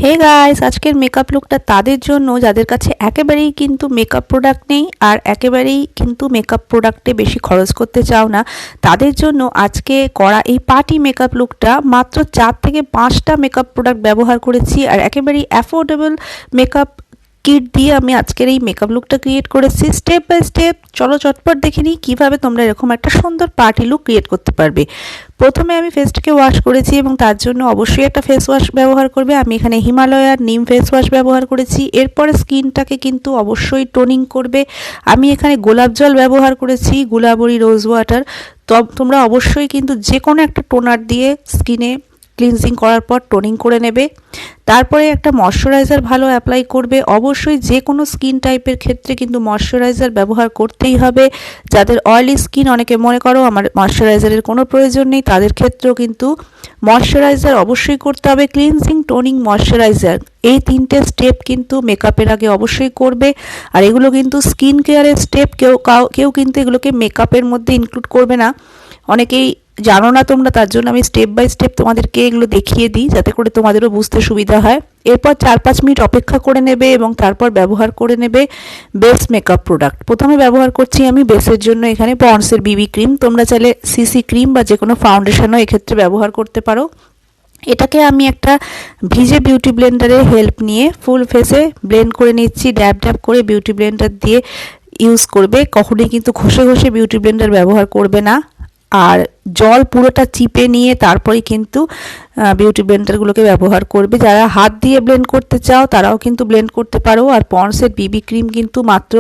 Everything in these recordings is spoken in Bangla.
হে গাইস, আজকের মেকআপ লুকটা তাদের জন্য যাদের কাছে একেবারেই কিন্তু মেকআপ প্রোডাক্ট নেই আর একেবারেই কিন্তু মেকআপ প্রোডাক্টে বেশি খরচ করতে চাও না। তাদের জন্য আজকে করা এই পার্টি মেকআপ লুকটা মাত্র 4 থেকে 5টা মেকআপ প্রোডাক্ট ব্যবহার করেছি আর একেবারেই অ্যাফোর্ডেবল মেকআপ কিট দিয়ে আমি আজকের এই মেকআপ লুকটা ক্রিয়েট করেছি। স্টেপ বাই স্টেপ চলো চটপট দেখে নিই কীভাবে তোমরা এরকম একটা সুন্দর পার্টি লুক ক্রিয়েট করতে পারবে। প্রথমে আমি ফেসটাকে ওয়াশ করেছি এবং তার জন্য অবশ্যই একটা ফেস ওয়াশ ব্যবহার করবে। আমি এখানে হিমালয়ার নিম ফেস ওয়াশ ব্যবহার করেছি। এরপরে স্কিনটাকে কিন্তু অবশ্যই টোনিং করবে। আমি এখানে গোলাপ জল ব্যবহার করেছি, গুলাবরি রোজ ওয়াটার। তোমরা অবশ্যই কিন্তু যে কোনো একটা টোনার দিয়ে স্কিনে ক্লিনজিং করার পর টোনিং করে নেবে। তারপরে একটা ময়শ্চারাইজার ভালো অ্যাপ্লাই করবে। অবশ্যই যে কোনো স্কিন টাইপের ক্ষেত্রে কিন্তু ময়শ্চারাইজার ব্যবহার করতেই হবে। যাদের অয়েলি স্কিন, অনেকে মনে করো আমার ময়শ্চারাইজারের কোনো প্রয়োজন নেই, তাদের ক্ষেত্রেও কিন্তু ময়শ্চারাইজার অবশ্যই করতে হবে। ক্লিনজিং, টোনিং, ময়শ্চারাইজার এই 3টে স্টেপ কিন্তু মেকআপের আগে অবশ্যই করবে। আর এগুলো কিন্তু স্কিন কেয়ারের স্টেপ, কেউ কিন্তু এগুলোকে মেকআপের মধ্যে ইনক্লুড করবে না। অনেকেই জানো না তোমরা, তার জন্য আমি স্টেপ বাই স্টেপ তোমাদেরকে এগুলো দেখিয়ে দিই যাতে করে তোমাদেরও বুঝতে সুবিধা হয়। এরপর 4-5 মিনিট অপেক্ষা করে নেবে এবং তারপর ব্যবহার করে নেবে বেস মেকআপ প্রোডাক্ট। প্রথমে ব্যবহার করছি আমি বেসের জন্য এখানে পন্ডসের বিবি ক্রিম। তোমরা চাইলে সিসি ক্রিম বা যে কোনো ফাউন্ডেশনও এক্ষেত্রে ব্যবহার করতে পারো। এটাকে আমি একটা ভিজে বিউটি ব্লেন্ডারের হেল্প নিয়ে ফুল ফেসে ব্লেন্ড করে নিচ্ছি। ড্যাব ড্যাব করে বিউটি ব্লেন্ডার দিয়ে ইউজ করবে। কখনোই কিন্তু ঘষে ঘষে বিউটি ব্লেন্ডার ব্যবহার করবে না। আর জল পুরোটা চিপে নিয়ে তারপরে কিন্তু বিউটি ব্লেন্ডারগুলোকে ব্যবহার করবে। যারা হাত দিয়ে ব্লেন্ড করতে চাও তারাও কিন্তু ব্লেন্ড করতে পারো। আর পন্ডসের বিবি ক্রিম কিন্তু মাত্র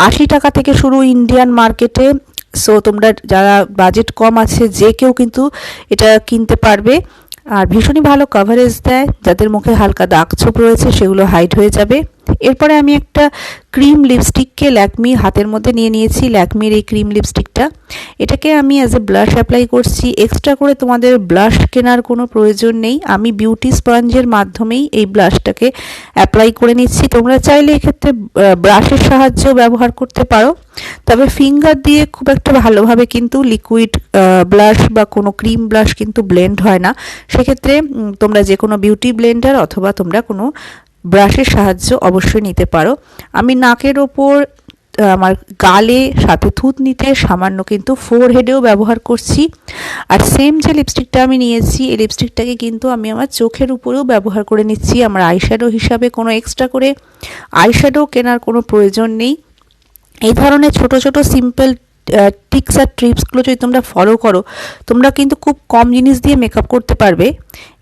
80 টাকা থেকে শুরু ইন্ডিয়ান মার্কেটে। সো তোমরা যারা বাজেট কম আছে যে কেউ কিন্তু এটা কিনতে পারবে। আর ভীষণই ভালো কভারেজ দেয়। যাদের মুখে হালকা দাগ ছোপ রয়েছে সেগুলো হাইড হয়ে যাবে। এরপরে আমি একটা ক্রিম লিপস্টিককে ল্যাকমি হাতের মধ্যে নিয়ে নিয়েছি। ল্যাকমির এই ক্রিম লিপস্টিকটা, এটাকে আমি অ্যাজ এ ব্লাশ অ্যাপ্লাই করছি। এক্সট্রা করে তোমাদের ব্লাশ কেনার কোনো প্রয়োজন নেই। আমি বিউটি স্পঞ্জের মাধ্যমেই এই ব্লাশটাকে অ্যাপ্লাই করে নিচ্ছি। তোমরা চাইলে এক্ষেত্রে ব্রাশের সাহায্যেও ব্যবহার করতে পারো, তবে ফিঙ্গার দিয়ে খুব একটা ভালোভাবে কিন্তু লিকুইড ব্লাশ বা কোনো ক্রিম ব্লাশ কিন্তু ব্লেন্ড হয় না। সেক্ষেত্রে তোমরা যে কোনো বিউটি ব্লেন্ডার অথবা তোমরা কোনো ব্রাশের সাহায্য অবশ্যই নিতে পারো। আমি নাকের ওপর, আমার গালে, সাথে থুতনিতে, সামান্য কিন্তু ফোরহেডেও ব্যবহার করছি। আর সেম যে লিপস্টিকটা আমি নিয়েছি এই লিপস্টিকটাকে কিন্তু আমি আমার চোখের উপরেও ব্যবহার করে নিচ্ছি। আমার আইশ্যাডো হিসাবে কোনো এক্সট্রা করে আইশ্যাডো কেনার কোনো প্রয়োজন নেই। এই ধরনের ছোট ছোট সিম্পল টিপস আর ট্রিপসগুলো যদি তোমরা ফলো করো, তোমরা কিন্তু খুব কম জিনিস দিয়ে মেকআপ করতে পারবে।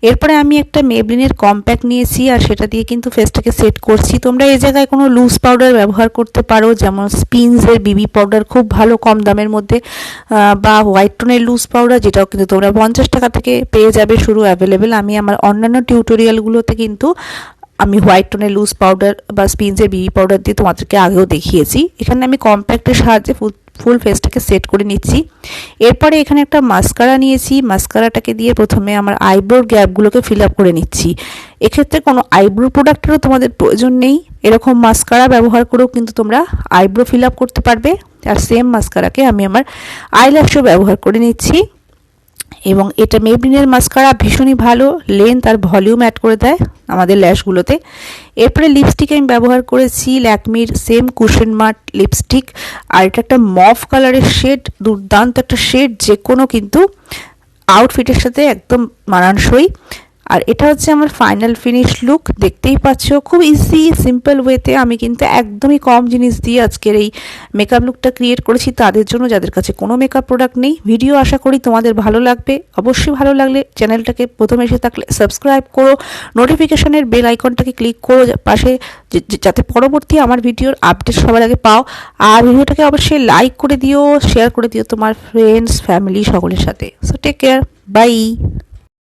এরপরে আমি একটা মেবলিনের কম্প্যাক্ট নিয়েছি আর সেটা দিয়ে কিন্তু ফেসটাকে সেট করছি। তোমরা এই জায়গায় কোনো লুজ পাউডার ব্যবহার করতে পারো, যেমন স্পিনসের বিবি পাউডার খুব ভালো কম দামের মধ্যে, বা হোয়াইট টোনের লুজ পাউডার, যেটাও কিন্তু তোমরা 50 টাকা থেকে পেয়ে যাবে শুরু অ্যাভেলেবেল। আমি আমার অন্যান্য টিউটোরিয়ালগুলোতে কিন্তু আমি হোয়াইট টোনের লুজ পাউডার বা স্পিনসের বিবি পাউডার দিয়ে তোমাদেরকে আগেও দেখিয়েছি। এখানে আমি কম্প্যাক্টের সাহায্যে ফুল ফেসটাকে সেট করে নিচ্ছি। এরপরে এখানে একটা মাস্কারা নিয়েছি। মাস্কারাটাকে দিয়ে প্রথমে আমার আইব্রোর গ্যাপগুলোকে ফিল আপ করে নিচ্ছি। এক্ষেত্রে কোনো আইব্রো প্রোডাক্টেরও তোমাদের প্রয়োজন নেই। এরকম মাস্কারা ব্যবহার করেও কিন্তু তোমরা আইব্রো ফিল আপ করতে পারবে। আর সেম মাস্কারাকে আমি আমার আইল্যাশেও ব্যবহার করে নিচ্ছি। এবং এটা মেবলিনের মাস্কারা ভীষণই ভালো, লেন্থ আর ভলিউম অ্যাড করে দেয় আমাদের ল্যাশগুলোতে। এরপরে লিপস্টিক আমি ব্যবহার করেছি ল্যাকমির সেম কুশন মাট লিপস্টিক। আর এটা একটা মভ কালারের শেড, দুর্দান্ত একটা শেড, যে কোনো কিন্তু আউটফিটের সাথে একদম মানানসই। আর এটা হচ্ছে আমার ফাইনাল ফিনিশ লুক। দেখতেই পাচ্ছ খুব ইজি সিম্পল ওয়েতে আমি কিন্তু একদমই কম জিনিস দিয়ে আজকের এই মেকআপ লুকটা ক্রিয়েট করেছি তাদের জন্য যাদের কাছে কোনো মেকআপ প্রোডাক্ট নেই। ভিডিও আশা করি তোমাদের ভালো লাগবে। অবশ্যই ভালো লাগলে চ্যানেলটাকে প্রথমে এসে থাকলে সাবস্ক্রাইব করো, নোটিফিকেশনের বেল আইকনটাকে ক্লিক করো পাশে, যাতে পরবর্তী আমার ভিডিওর আপডেট সবার আগে পাও। আর ভিডিওটাকে অবশ্যই লাইক করে দিও, শেয়ার করে দিও তোমার ফ্রেন্ডস, ফ্যামিলি সকলের সাথে। So take care, by.